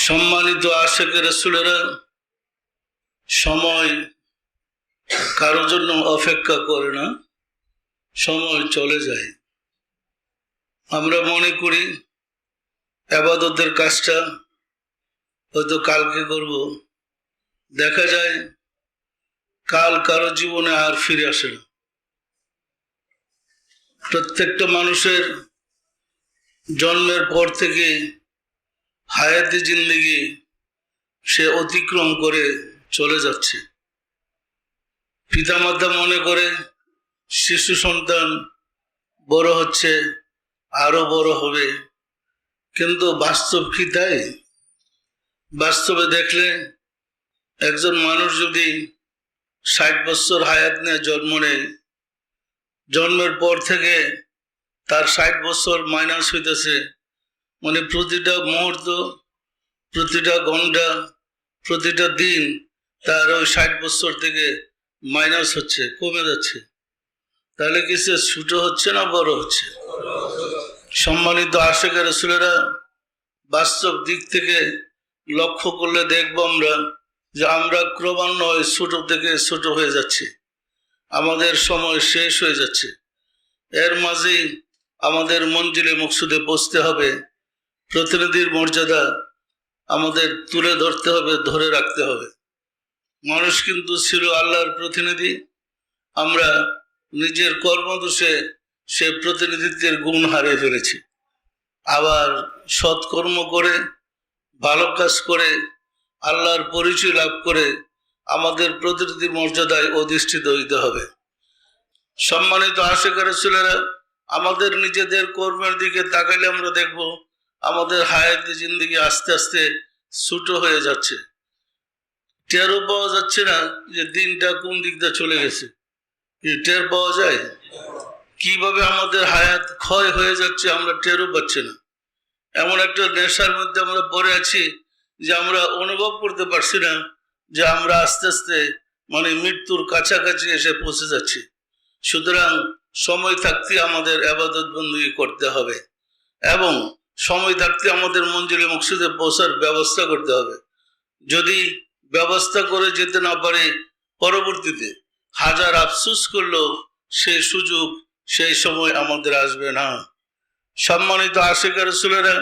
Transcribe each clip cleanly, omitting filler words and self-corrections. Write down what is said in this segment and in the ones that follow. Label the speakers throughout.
Speaker 1: সম্মানিত আশিকে রাসূলেরা, সময় কারোর জন্য অপেক্ষা করে না, সময় চলে যায়। আমরা মনে করি ইবাদতের কাজটা হয়তো কালকে করব, দেখা যায় কাল কারো জীবনে আর ফিরে আসে না। প্রত্যেকটা মানুষের জন্মের পর থেকে হায়াতি জিন্দেগি সে অতিক্রম করে চলে যাচ্ছে। পিতামাতা মনে করে শিশু সন্তান বড় হচ্ছে, আরো বড় হবে, কিন্তু বাস্তব কি তাই? বাস্তবে দেখলে একজন মানুষ যদি 60 বছর হায়াত নিয়ে জন্ম নেয়, জন্মের পর থেকে তার 60 বছর মাইনাস হইতেছে, মানে প্রতিটা মুহূর্ত, প্রতিটা ঘন্টা, প্রতিটা দিন তার ওই 60 বছর থেকে মাইনাস হচ্ছে, কমে যাচ্ছে। তাহলে কি সে ছোট হচ্ছে না বড় হচ্ছে? সম্মানিত আশিকে রাসূলেরা, বাস্তব দিক থেকে লক্ষ্য করলে দেখব আমরা যে আমরা ক্রমান্বয়ে ছোট থেকে ছোট হয়ে যাচ্ছি, আমাদের সময় শেষ হয়ে যাচ্ছে। এর মাঝেই আমাদের মঞ্জিলে মকসুদে পৌঁছতে হবে। প্রতিনিধির মর্যাদা আমাদের তুলে ধরতে হবে, ধরে রাখতে হবে। মানুষ কিন্তু ছিল আল্লাহর প্রতিনিধি। আমরা নিজের কর্মদোষে সে প্রতিনিধিত্বের গুণ হারিয়ে ফেলেছি। আবার সৎকর্ম করে, ভালো কাজ করে, আল্লাহর পরিচয় লাভ করে আমাদের প্রতিনিধির মর্যাদায় অধিষ্ঠিত হইতে হবে। সম্মানিত আশিকে রাসূলেরা, আমাদের নিজেদের কর্মের দিকে তাকাইলে আমরা দেখব আমাদের হায়াতি জিন্দেগি আস্তে আস্তে ছোট হয়ে যাচ্ছে। টেরও পাওয়া যাচ্ছে না যে দিনটা কোন দিকটা চলে গেছে। টের পাওয়া যায় কিভাবে আমাদের হায়াত ক্ষয় হয়ে যাচ্ছে, আমরা টেরও পাচ্ছি না। এমন একটা নেশার মধ্যে আমরা পড়ে আছি যে আমরা অনুভব করতে পারছি না যে আমরা আস্তে আস্তে মানে মৃত্যুর কাছাকাছি এসে পৌঁছে যাচ্ছি। সুতরাং সময় থাকতে আমাদের ইবাদত বندگی করতে হবে এবং সময় থাকতে আমাদের মঞ্জিলে মকসুদে পৌঁছার ব্যবস্থা করতে হবে। যদি ব্যবস্থা করে যেতে না পারে, পরবর্তীতে হাজার আফসোস করলেও সেই সুযোগ সেই সময় আমাদের আসবে না। সম্মানিত আশিকে রাসূলেরা,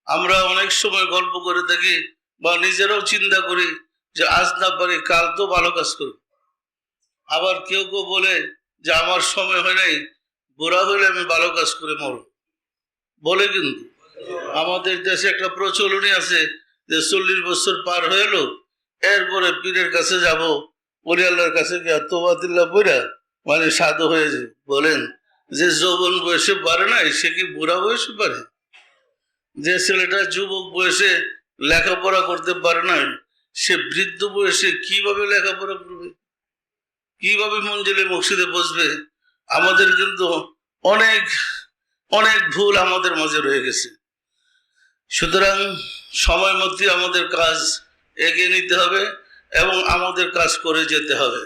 Speaker 1: আমরা অনেক সময় গল্প করে থাকি বা নিজেরাও চিন্তা করি যে আজ না পারি কাল তো ভালো কাজ করব। আবার কেউ কেউ বলে যে আমার সময় হয় নাই, বুড়া হলে আমি ভালো কাজ করে মরব বলে। কিন্তু আমাদের দেশে একটা প্রচলনই আছে যে 40 বছর পার হয়ে এলো, এরপরে পীরের কাছে যাব, ওলি আল্লাহর কাছে গিয়ে তওবাতিল্লাহ পড়া মানে সাধু হয়ে যায়। বলেন, যে যৌবন বয়সে পারে নাই সে কি বুড়া বয়সে পারে? যে ছেলেটা যুবক বয়সে লেখাপড়া করতে পারে না, সে বৃদ্ধ বয়সে কিভাবে লেখাপড়া করবে, কিভাবে মঞ্জিলে মকসুদে বসবে? আমাদের কিন্তু অনেক অনেক ভুল আমাদের মাঝে রয়ে গেছে। সুতরাং সময় মতো আমাদের কাজ এগিয়ে নিতে হবে এবং আমাদের কাজ করে যেতে হবে।